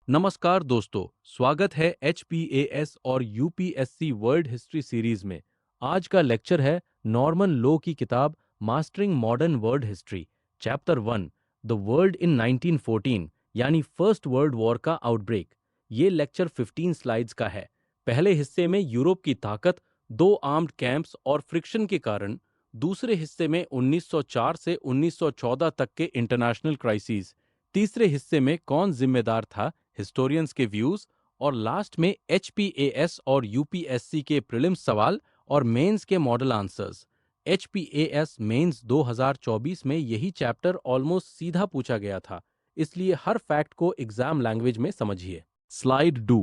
नमस्कार दोस्तों, स्वागत है एचपीएएस और यूपीएससी वर्ल्ड हिस्ट्री सीरीज में। आज का लेक्चर है नॉर्मन लो की किताब mastering modern world history, chapter 1 the world in 1914 यानी फर्स्ट वर्ल्ड वॉर का आउटब्रेक। ये लेक्चर 15 स्लाइड्स का है। पहले हिस्से में यूरोप की ताकत, दो आर्म्ड कैंप्स और फ्रिक्शन के कारण, दूसरे हिस्से में 1904 से 1914 तक के इंटरनेशनल क्राइसिस, तीसरे हिस्से में कौन जिम्मेदार था, हिस्टोरियंस के व्यूज, और लास्ट में एचपीएएस और यूपीएससी के प्रीलिम्स सवाल और मेंस के मॉडल आंसर्स। एचपीएएस मेंस 2024 में यही चैप्टर ऑलमोस्ट सीधा पूछा गया था, इसलिए हर फैक्ट को एग्जाम लैंग्वेज में समझिए। स्लाइड 2।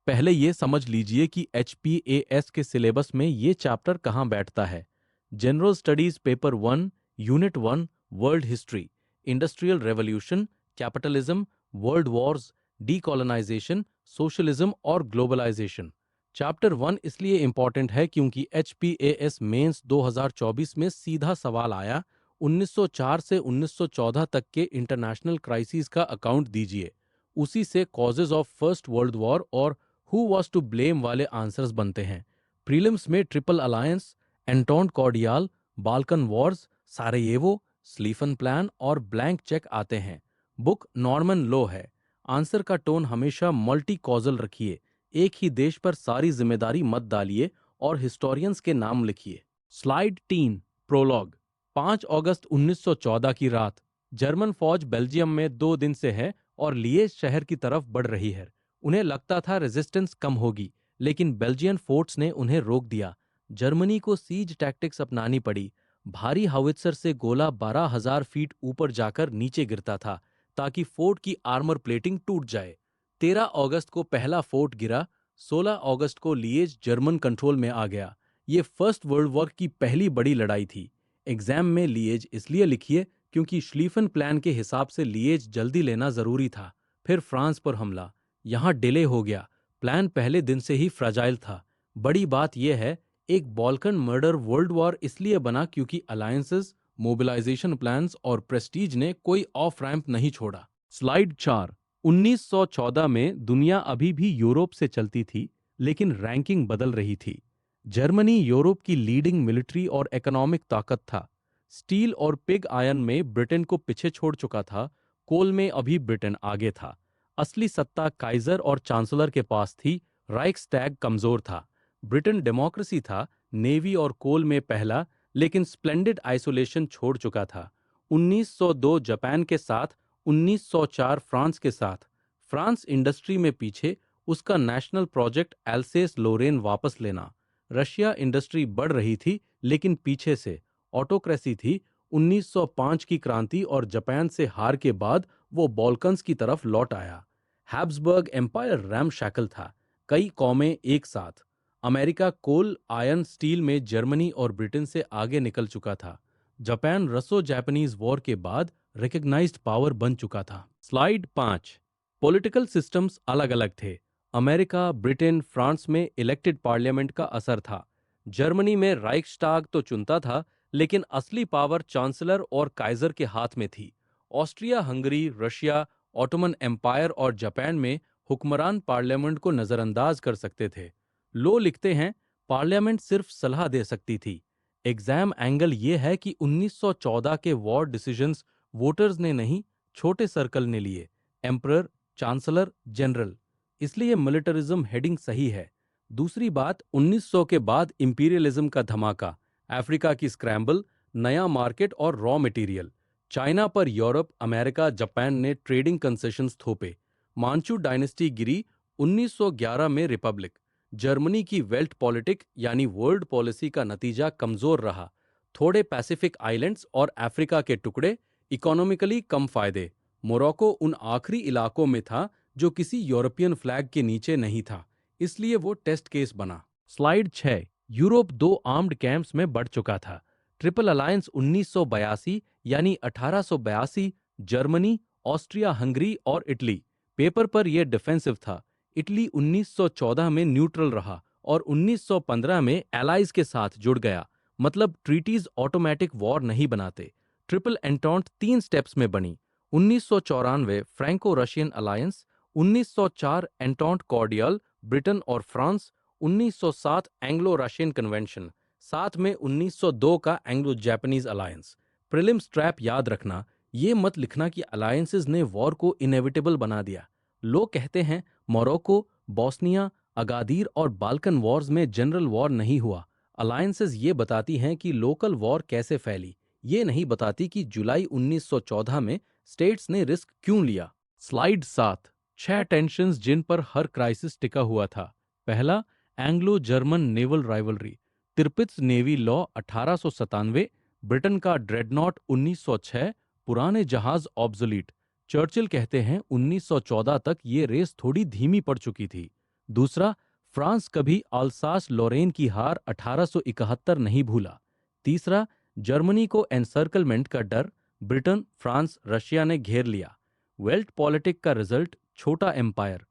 पहले ये समझ लीजिए कि एचपीएएस के सिलेबस में ये चैप्टर कहाँ बैठता है। General studies paper 1, unit 1, world history, industrial revolution, capitalism, world wars, decolonisation, socialism और ग्लोबलाइजेशन। चैप्टर 1 इसलिए इंपॉर्टेंट है क्योंकि एचपीएएस मेंस 2024 में सीधा सवाल आया, 1904 से 1914 तक के इंटरनेशनल क्राइसिस का अकाउंट दीजिए। उसी से causes of first world war और हु वाज टू ब्लेम वाले आंसर्स बनते हैं। प्रीलिम्स में triple alliance, entente cordiale, Balkan wars, Sarajevo, Schlieffen plan और ब्लैंक चेक आते हैं। बुक नॉर्मन लो है। आंसर का टोन हमेशा मल्टी कॉजल रखिए, एक ही देश पर सारी जिम्मेदारी मत डालिए और हिस्टोरियंस के नाम लिखिए। Slide 3, prologue. 5 अगस्त 1914 की रात, जर्मन फौज बेल्जियम में 2 दिन से है और लिएज शहर की तरफ बढ़ रही है। उन्हें लगता था रेजिस्टेंस कम होगी, लेकिन बेल्जियन फोर्ट्स ने उन्हें रोक दिया। जर्मनी को सीज टैक्टिक्स अपनानी पड़ी। भारी हावित्सर से गोला 12,000 फीट ऊपर जाकर नीचे गिरता था ताकि फोर्ट की आर्मर प्लेटिंग टूट जाए। 13 अगस्त को पहला फोर्ट गिरा, 16 अगस्त को लिएज जर्मन कंट्रोल में आ गया। ये फर्स्ट वर्ल्ड वॉर की पहली बड़ी लड़ाई थी। एग्जाम में लिएज इसलिए लिखिए क्योंकि श्लीफन प्लान के हिसाब से लिएज जल्दी लेना जरूरी था। फिर फ्रांस पर हमला, यहाँ डिले हो गया। प्लान पहले दिन से ही फ्राजाइल था। बड़ी बात यह है, एक बॉल्कन मर्डर वर्ल्ड वॉर इसलिए बना क्योंकि अलायंसेस, मोबिलाइजेशन प्लान्स और प्रेस्टीज ने कोई ऑफ रैंप नहीं छोड़ा। स्लाइड 4। 1914 में दुनिया अभी भी यूरोप से चलती थी, लेकिन रैंकिंग बदल रही थी। जर्मनी यूरोप की लीडिंग मिलिट्री और इकोनॉमिक ताकत था। स्टील और पिग आयरन में ब्रिटेन को पीछे छोड़ चुका था, कोल में अभी ब्रिटेन आगे था। असली सत्ता काइजर और चांसलर के पास थी, राइक्सटैग कमजोर था। ब्रिटेन डेमोक्रेसी था, नेवी और कोल में पहला, लेकिन स्प्लेंडिड आइसोलेशन छोड़ चुका था। 1902 जापान के साथ, 1904 फ्रांस के साथ। फ्रांस इंडस्ट्री में पीछे, उसका नेशनल प्रोजेक्ट एल्सेस लोरेन वापस लेना। रशिया इंडस्ट्री बढ़ रही थी, लेकिन पीछे से। ऑटोक्रेसी थी। 1905 की क्रांति और जापान से हार के बाद वो बॉल्कन्स की तरफ लौट आया। हैब्सबर्ग एम्पायर रैमशैकल था, कई कौमें एक साथ। अमेरिका कोल, आयरन, स्टील में जर्मनी और ब्रिटेन से आगे निकल चुका था। जापान रसो जापानीज वॉर के बाद रिकग्नाइज्ड पावर बन चुका था। स्लाइड 5। पॉलिटिकल सिस्टम्स अलग अलग थे। अमेरिका, ब्रिटेन, फ्रांस में इलेक्टेड पार्लियामेंट का असर था। जर्मनी में राइक्सटाग तो चुनता था, लेकिन असली पावर चांसलर और काइजर के हाथ में थी। Austria Hungary, Russia, Ottoman Empire और जापान में हुक्मरान पार्लियामेंट को नजरअंदाज कर सकते थे। लो लिखते हैं, पार्लियामेंट सिर्फ सलाह दे सकती थी। एग्जाम एंगल ये है कि 1914 के वॉर डिसीजंस वोटर्स ने नहीं, छोटे सर्कल ने लिए, एम्परर, चांसलर, जनरल। इसलिए मिलिटरिज्म हेडिंग सही है। दूसरी बात, 1900 के बाद इंपीरियलिज्म का धमाका, अफ्रीका की स्क्रैम्बल, नया मार्केट और रॉ मटेरियल। चाइना पर यूरोप, अमेरिका, जापान ने ट्रेडिंग कंसेशंस थोपे। मांचू डायनेस्टी गिरी। 1911 में रिपब्लिक। जर्मनी की वेल्ट पॉलिटिक यानी वर्ल्ड पॉलिसी का नतीजा कमजोर रहा। थोड़े पैसिफिक आइलैंड्स और अफ्रीका के टुकड़े, इकोनॉमिकली कम फायदे। मोरक्को उन आखिरी इलाकों में था जो किसी यूरोपियन फ्लैग के नीचे नहीं था, इसलिए वो टेस्ट केस बना। स्लाइड 6। यूरोप 2 आर्म्ड कैंप्स में बढ़ चुका था। ट्रिपल अलायंस 1982 यानी 1882, जर्मनी, ऑस्ट्रिया हंगरी और इटली। पेपर पर यह डिफेंसिव था। इटली 1914 में न्यूट्रल रहा और 1915 में एलाइज के साथ जुड़ गया, मतलब ट्रीटीज ऑटोमेटिक वॉर नहीं बनाते। ट्रिपल एंटॉन्ट 3 स्टेप्स में बनी। 1994 Franco Russian alliance, 1904 entente cordiale Britain और फ्रांस, 1907 एंग्लो रशियन कन्वेंशन, साथ में 1902 का Anglo Japanese alliance. Prelims trap याद रखना, ये मत लिखना कि अलायंसेस ने वॉर को इनएविटेबल बना दिया। लोग कहते हैं मोरक्को, बॉस्निया, अगादीर और बाल्कन वॉर्स में जनरल वॉर नहीं हुआ। अलायंसेस ये बताती हैं कि लोकल वॉर कैसे फैली, ये नहीं बताती कि जुलाई 1914 में स्टेट्स ने रिस्क क्यों लिया। स्लाइड 7, 6 टेंशन्स जिन पर हर क्राइसिस टिका हुआ था। पहला, Anglo German naval rivalry. Tirpitz navy law 1897, Britain का ड्रेडनॉट 1906, पुराने जहाज ऑब्सोलीट। चर्चिल कहते हैं 1914 तक ये रेस थोड़ी धीमी पड़ चुकी थी। दूसरा, फ्रांस कभी अल्सास लॉरेन की हार 1871 नहीं भूला। तीसरा, जर्मनी को एनसर्कलमेंट का डर, ब्रिटेन, फ्रांस, रशिया ने घेर लिया। वेल्ट पॉलिटिक का रिजल्ट, छोटा एम्पायर।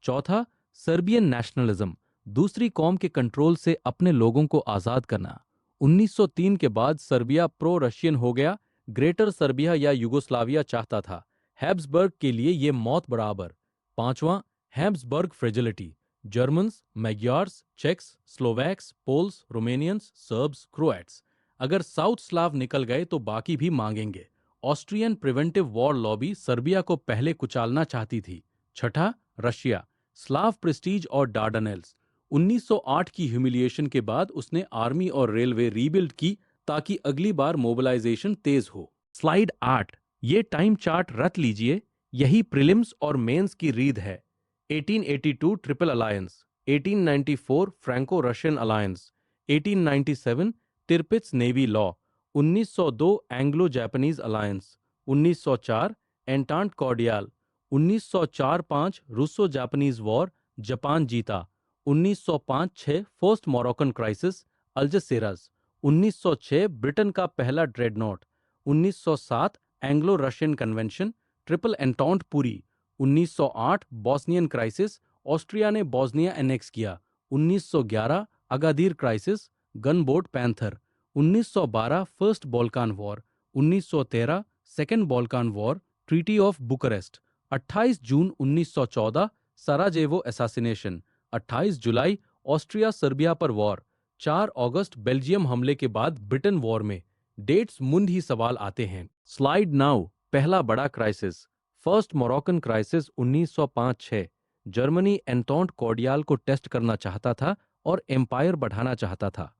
चौथा, सर्बियन नेशनलिज्म, दूसरी कौम के कंट्रोल से अपने लोगों को आजाद करना। 1903 के बाद सर्बिया प्रो रशियन हो गया, ग्रेटर सर्बिया या युगोस्लाविया चाहता था। हैब्सबर्ग के लिए ये मौत बराबर। पांचवां, Habsburg fragility, Germans, Magyars, Czechs, Slovaks, Poles, Romanians, Serbs, Croats. अगर साउथ स्लाव निकल गए तो बाकी भी मांगेंगे। Austrian preventive war lobby Serbia को पहले कुचालना चाहती थी। छठा, रशिया, स्लाव प्रेस्टीज और डार्डनेल्स। 1908 की ह्यूमिलिएशन के बाद उसने आर्मी और रेलवे रीबिल्ड की ताकि अगली बार मोबिलाइजेशन तेज हो। स्लाइड 8, ये टाइम चार्ट रट लीजिए, यही प्रीलिम्स और मेंस की रीद है। 1882 triple alliance, 1894 Franco Russian alliance, 1897 Tirpitz navy law, 1902 Anglo Japanese alliance, 1904 entente cordiale, 1904-5 Russo Japanese war, Japan जीता। 1905-6 first Moroccan crisis, Algeciras. 1906 Britain का पहला dreadnought. 1907 Anglo Russian convention, triple entente पूरी। 1908 बॉस्नियन क्राइसिस, ऑस्ट्रिया ने Bosnia annex किया। 1911 Agadir crisis, gunboat Panther. 1912 first Balkan war. 1913 second Balkan war, treaty of Bucharest. 28 June 1914 सराजेवो assassination. 28 July Austria Serbia पर war. 4 अगस्त Belgium हमले के बाद Britain war में। Dates मुंद ही सवाल आते हैं। स्लाइड नाउ, पहला बड़ा crisis, first Moroccan crisis 1905-6। Germany entente cordiale को टेस्ट करना चाहता था और एम्पायर बढ़ाना चाहता था।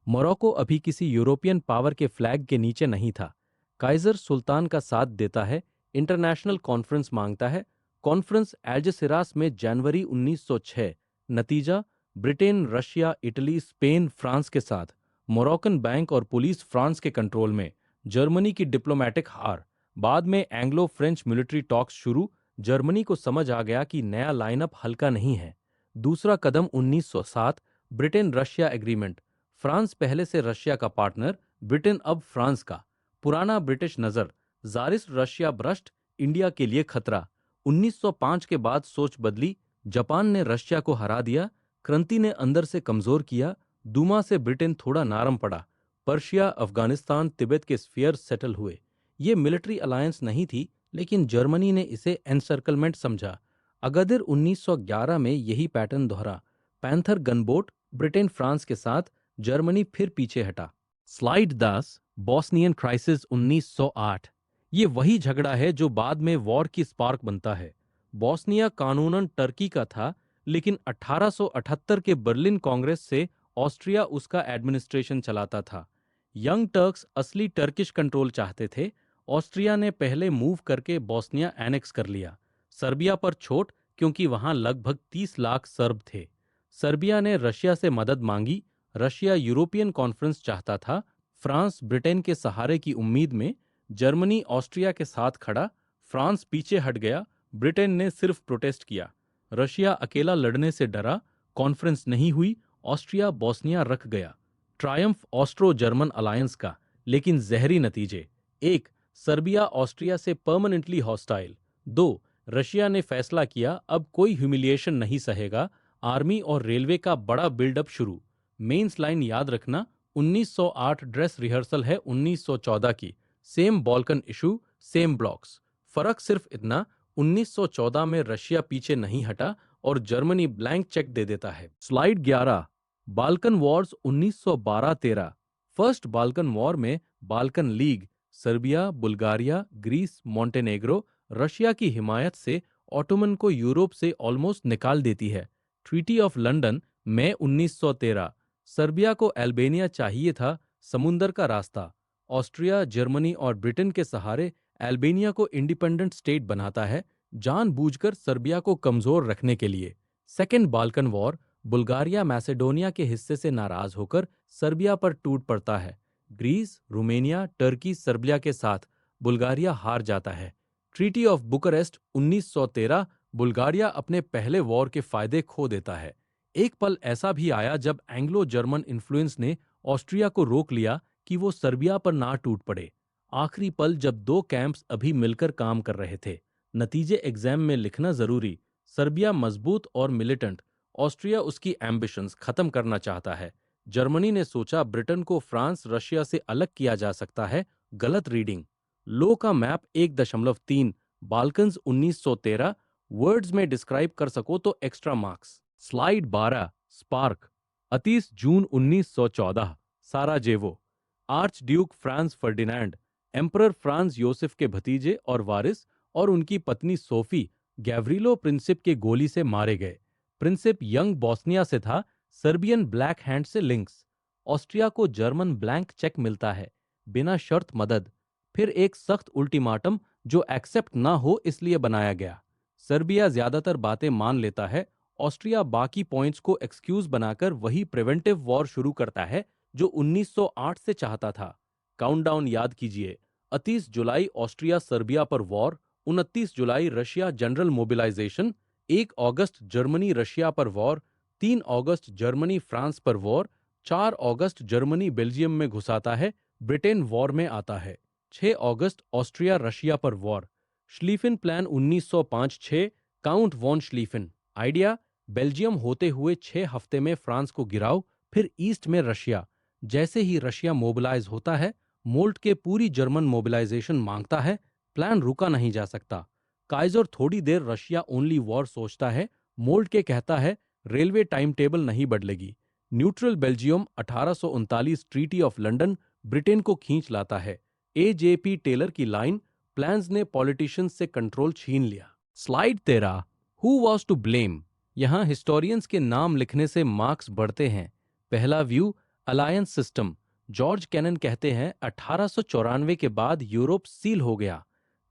मोरक्को अभी किसी यूरोपियन पावर के फ्लैग के नीचे नहीं था। काइजर सुल्तान का साथ देता है, इंटरनेशनल कॉन्फ्रेंस मांगता है। कॉन्फ्रेंस अल्जेसिरास में जनवरी 1906। नतीजा, Britain, Russia, Italy, Spain, France के साथ। मोरक्कन बैंक और पुलिस फ्रांस के कंट्रोल में। जर्मनी की डिप्लोमेटिक हार। बाद में एंग्लो फ्रेंच मिलिट्री टॉक्स शुरू। जर्मनी को समझ आ गया कि नया लाइनअप हल्का नहीं है। दूसरा कदम 1907 ब्रिटेन रशिया एग्रीमेंट। फ्रांस पहले से रशिया का पार्टनर, ब्रिटेन अब फ्रांस का। पुराना ब्रिटिश नजर, जारिस रशिया भ्रष्ट, इंडिया के लिए खतरा। 1905 के बाद सोच बदली, जापान ने रशिया को हरा दिया, क्रांति ने अंदर से कमजोर किया, दूमा से ब्रिटेन थोड़ा नरम पड़ा। पर्शिया, अफगानिस्तान, तिब्बत के स्फीयर सेटल हुए। ये मिलिट्री अलायंस नहीं थी, लेकिन जर्मनी ने इसे एनसर्कलमेंट समझा। अगदिर 1911 में यही पैटर्न दोहरा। पैंथर गनबोट, ब्रिटेन फ्रांस के साथ, जर्मनी फिर पीछे हटा। Slide 10, Bosnian crisis 1908। ये वही झगड़ा है जो बाद में वॉर की स्पार्क बनता है। बॉस्निया कानूनन टर्की का था, लेकिन 1878 के बर्लिन कांग्रेस से ऑस्ट्रिया उसका एडमिनिस्ट्रेशन चलाता था। यंग टर्क्स असली टर्किश कंट्रोल चाहते थे। ऑस्ट्रिया ने पहले मूव करके बॉस्निया एनेक्स कर लिया। सर्बिया पर छोट, क्योंकि वहां लगभग 30 लाख सर्ब थे। सर्बिया ने रशिया से मदद मांगी। रशिया यूरोपियन कॉन्फ्रेंस चाहता था। फ्रांस ब्रिटेन के सहारे की उम्मीद में। जर्मनी ऑस्ट्रिया के साथ खड़ा। फ्रांस पीछे हट गया। ब्रिटेन ने सिर्फ प्रोटेस्ट किया। रशिया अकेला लड़ने से डरा। कॉन्फ्रेंस नहीं हुई। ऑस्ट्रिया बॉस्निया रख गया। ट्रायम्फ ऑस्ट्रो जर्मन अलायंस का, लेकिन जहरी नतीजे। 1, सर्बिया ऑस्ट्रिया से परमानेंटली हॉस्टाइल। 2, रशिया ने फैसला किया अब कोई ह्यूमिलिएशन नहीं सहेगा। आर्मी और रेलवे का बड़ा बिल्डअप शुरू। मेंस लाइन याद रखना, 1908 ड्रेस रिहर्सल है 1914 की। Same Balkan issue, same blocks. फर्क सिर्फ इतना, 1914 में रशिया पीछे नहीं हटा और जर्मनी ब्लैंक चेक दे देता है। Slide 11, Balkan wars 1912-13। First Balkan war में Balkan league Serbia, Bulgaria, Greece, Montenegro Russia की हिमायत से ऑटोमन को यूरोप से ऑलमोस्ट निकाल देती है। ट्रीटी ऑफ लंदन मई 1913। सर्बिया को अल्बानिया चाहिए था, समुंदर का रास्ता। ऑस्ट्रिया, जर्मनी और ब्रिटेन के सहारे अल्बानिया को इंडिपेंडेंट स्टेट बनाता है, जानबूझकर सर्बिया को कमजोर रखने के लिए। Second Balkan war, Bulgaria Macedonia के हिस्से से नाराज होकर सर्बिया पर टूट पड़ता है। ग्रीस, रोमेनिया, टर्की सर्बिया के साथ बुल्गारिया हार जाता है। Treaty of Bucharest 1913। बुल्गारिया अपने पहले वॉर के फायदे खो देता है। एक पल ऐसा भी आया जब एंग्लो जर्मन इन्फ्लुएंस ने ऑस्ट्रिया को रोक लिया कि वो सर्बिया पर ना टूट पड़े। आखिरी पल जब दो कैंप्स अभी मिलकर काम कर रहे थे। नतीजे एग्जाम में लिखना जरूरी। सर्बिया मजबूत और मिलिटेंट, ऑस्ट्रिया उसकी एम्बिशंस खत्म करना चाहता है। जर्मनी ने सोचा ब्रिटेन को फ्रांस रशिया से अलग किया जा सकता है, गलत रीडिंग। लो का मैप 1.3, बाल्कन्स 1913। वर्ड्स में डिस्क्राइब कर सको तो एक्स्ट्रा मार्क्स। स्लाइड 12, स्पार्क 30 जून 1914। Sarajevo, archduke Franz Ferdinand, emperor Franz Joseph के भतीजे और वारिस, और उनकी पत्नी सोफी गैव्रिलो प्रिंसिप के गोली से मारे गए। प्रिंसिप यंग बोस्निया से था, सर्बियन ब्लैक हैंड से लिंक्स। ऑस्ट्रिया को जर्मन ब्लैंक चेक मिलता है, बिना शर्त मदद। फिर एक सख्त उल्टीमाटम जो एक्सेप्ट ना हो इसलिए बनाया गया। सर्बिया ज्यादातर बातें मान लेता है, ऑस्ट्रिया बाकी पॉइंट्स को एक्सक्यूज बनाकर वही प्रिवेंटिव वॉर शुरू करता है जो 1908 से चाहता था। काउंटडाउन याद कीजिए। 30 जुलाई ऑस्ट्रिया सर्बिया पर वॉर, 29 जुलाई रशिया जनरल मोबिलाइजेशन, 1 अगस्त जर्मनी रशिया पर वॉर, 3 अगस्त जर्मनी फ्रांस पर वॉर, 4 अगस्त जर्मनी बेल्जियम में घुसाता है, ब्रिटेन वॉर में आता है। 6 अगस्त ऑस्ट्रिया रशिया पर war. Schlieffen plan 1905-6, Count von Schlieffen. Idea, Belgium होते हुए 6 हफ्ते में फ्रांस को गिराओ, फिर ईस्ट में रशिया। जैसे ही रशिया मोबिलाइज होता है, मोल्ट के पूरी जर्मन मोबिलाइजेशन मांगता है। प्लान रुका नहीं जा सकता। काइजर थोड़ी देर रशिया ओनली वॉर सोचता है, मोल्ट के कहता है रेलवे टाइम टेबल नहीं बदलेगी। Neutral Belgium 1839 treaty of London Britain को खींच लाता है। एजेपी टेलर की लाइन, प्लान्स ने पॉलिटिशियंस से कंट्रोल छीन लिया। Slide 13, who was to blame. यहाँ हिस्टोरियंस के नाम लिखने से मार्क्स बढ़ते हैं। पहला व्यू, अलायंस सिस्टम। जॉर्ज कैनन कहते हैं 1894 के बाद यूरोप सील हो गया।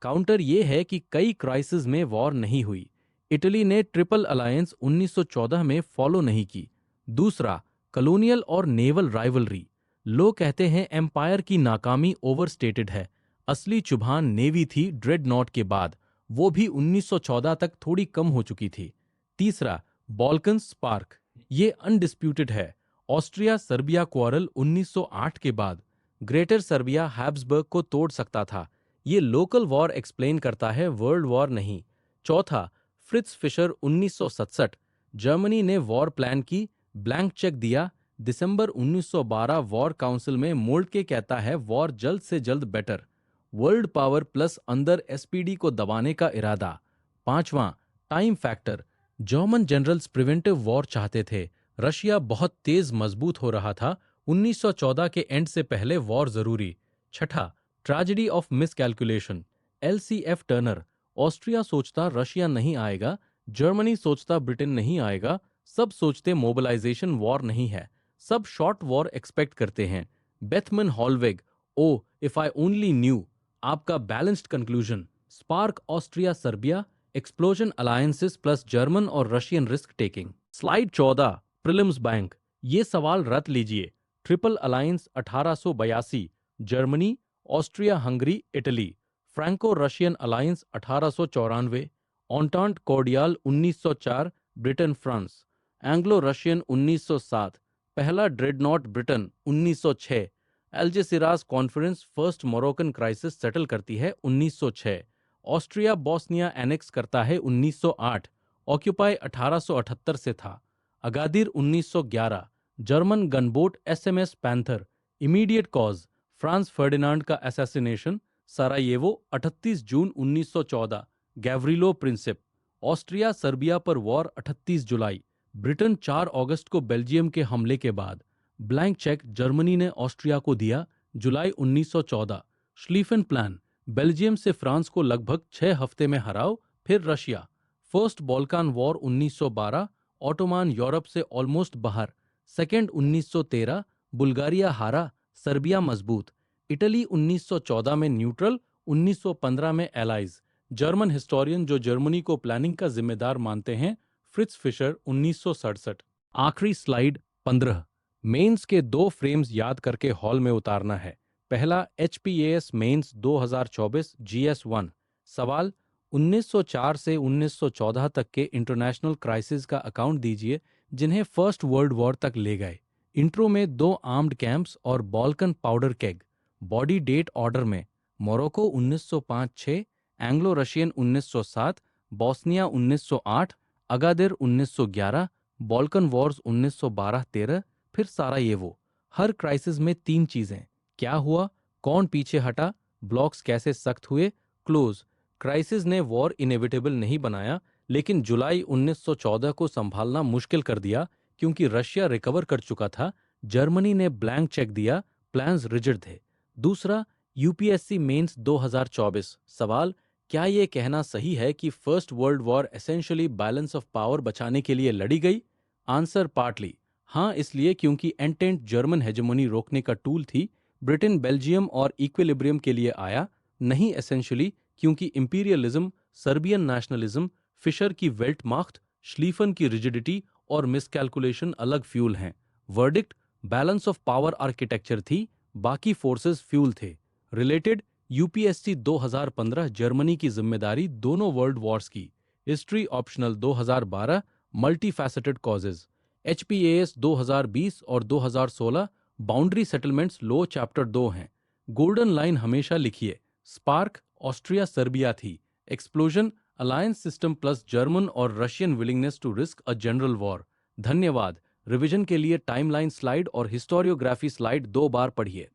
काउंटर ये है कि कई क्राइसिस में वॉर नहीं हुई। इटली ने ट्रिपल अलायंस 1914 में फॉलो नहीं की। दूसरा, कॉलोनियल और नेवल राइवलरी। लोग कहते हैं एम्पायर की नाकामी ओवरस्टेटेड है। असली चुभान नेवी थी ड्रेडनॉट के बाद, वो भी 1914 तक थोड़ी कम हो चुकी थी। तीसरा, बॉल्कन स्पार्क। ये अनडिस्प्यूटेड है। ऑस्ट्रिया सर्बिया क्वारल 1908 के बाद ग्रेटर सर्बिया हैब्सबर्ग को तोड़ सकता था। ये लोकल वॉर एक्सप्लेन करता है, वर्ल्ड वॉर नहीं। चौथा, फ्रिट्ज फिशर 1967। जर्मनी ने वॉर प्लान की, ब्लैंक चेक दिया। दिसंबर 1912 वॉर काउंसिल में मोल्ट के कहता है वॉर जल्द से जल्द बेटर। वर्ल्ड पावर प्लस अंदर एसपीडी को दबाने का इरादा। पांचवां, time factor. German generals preventive war चाहते थे। रशिया बहुत तेज मजबूत हो रहा था। 1914 के एंड से पहले वॉर जरूरी। छठा, tragedy of miscalculation. LCF Turner. Austria सोचता रशिया नहीं आएगा, जर्मनी सोचता ब्रिटेन नहीं आएगा, सब सोचते मोबिलाइजेशन वॉर नहीं है, सब शॉर्ट वॉर एक्सपेक्ट करते हैं। Bethmann Hollweg, oh if I only knew. आपका balanced conclusion, spark Austria Serbia, explosion alliances plus German और Russian risk taking. Slide 14, prelims bank. ये सवाल रट लीजिए। Triple alliance 1882, Germany, Austria Hungary Italy. Franco Russian alliance 1894, entente cordiale 1904, Britain France. Anglo Russian 1907, पहला dreadnought Britain 1906। Algeciras conference first Moroccan crisis settle करती है 1906। Austria Bosnia annex करता है 1908। Occupy 1878 से था। Agadir 1911, German gunboat SMS Panther. Immediate cause, Franz Ferdinand का assassination. Sarajevo 38 जून 1914, Gavrilo Princip. Austria Serbia पर वॉर 38 जुलाई। ब्रिटेन 4 अगस्त को बेल्जियम के हमले के बाद ब्लैंक चेक जर्मनी ने ऑस्ट्रिया को दिया, जुलाई 1914। Schlieffen plan. बेल्जियम से फ्रांस को लगभग 6 हफ्ते में हराओ, फिर Russia. First Balkan war 1912। Ottoman Europe से ऑलमोस्ट बाहर। सेकेंड 1913। बुल्गारिया हारा, सर्बिया मजबूत। इटली 1914 में न्यूट्रल, 1915 में एलाइज। जर्मन हिस्टोरियन जो जर्मनी को प्लानिंग का जिम्मेदार मानते हैं, फ्रिट्ज फिशर 1967। आखिरी स्लाइड 15। मेंस के 2 फ्रेम्स याद करके हॉल में उतारना है। पहला HPAS मेंस 2024 GS1। सवाल, 1904 से 1914 तक के इंटरनेशनल क्राइसिस का अकाउंट दीजिए जिन्हें फर्स्ट वर्ल्ड वॉर तक ले गए। इंट्रो में 2 आर्म्ड कैंप्स और Balkan powder keg. Body date order में Morocco 1905-6, Anglo Russian 1907, Bosnia 1908, Agadir 1911, Balkan wars 1912-13, फिर सारायेवो। हर क्राइसिस में 3 चीजें: क्या हुआ, कौन पीछे हटा, ब्लॉक्स कैसे सख्त हुए, क्लोज। क्राइसिस ने वॉर इनएविटेबल नहीं बनाया, लेकिन जुलाई 1914 को संभालना मुश्किल कर दिया क्योंकि रशिया रिकवर कर चुका था, जर्मनी ने ब्लैंक चेक दिया, प्लान्स रिजिड थे। दूसरा, UPSC मेंस 2024। सवाल, क्या ये कहना सही है कि first world war essentially balance of power बचाने के लिए लड़ी गई? आंसर पार्टली हाँ, इसलिए क्योंकि एंटेंट जर्मन हेजेमोनी रोकने का टूल थी। ब्रिटेन बेल्जियम और इक्विलिब्रियम के लिए आया, नहीं एसेंशियली क्योंकि इंपीरियलिज्म, सर्बियन नेशनलिज्म, फिशर की वेल्टमाख्ट, श्लीफन की रिजिडिटी और मिसकैलकुलेशन अलग फ्यूल हैं। Verdict, balance of power architecture थी, बाकी फोर्सेस फ्यूल थे। रिलेटेड, UPSC 2015 जर्मनी की जिम्मेदारी दोनों वर्ल्ड वॉर्स की। History optional 2012 multi faceted causes. HPAS 2020 और 2016 बाउंड्री सेटलमेंट्स लो चैप्टर 2 हैं। गोल्डन लाइन हमेशा लिखिए। स्पार्क ऑस्ट्रिया सर्बिया थी। Explosion alliance system plus German और Russian willingness to risk a general war. धन्यवाद। रिवीजन के लिए टाइमलाइन स्लाइड और हिस्टोरियोग्राफी स्लाइड 2 बार पढ़िए।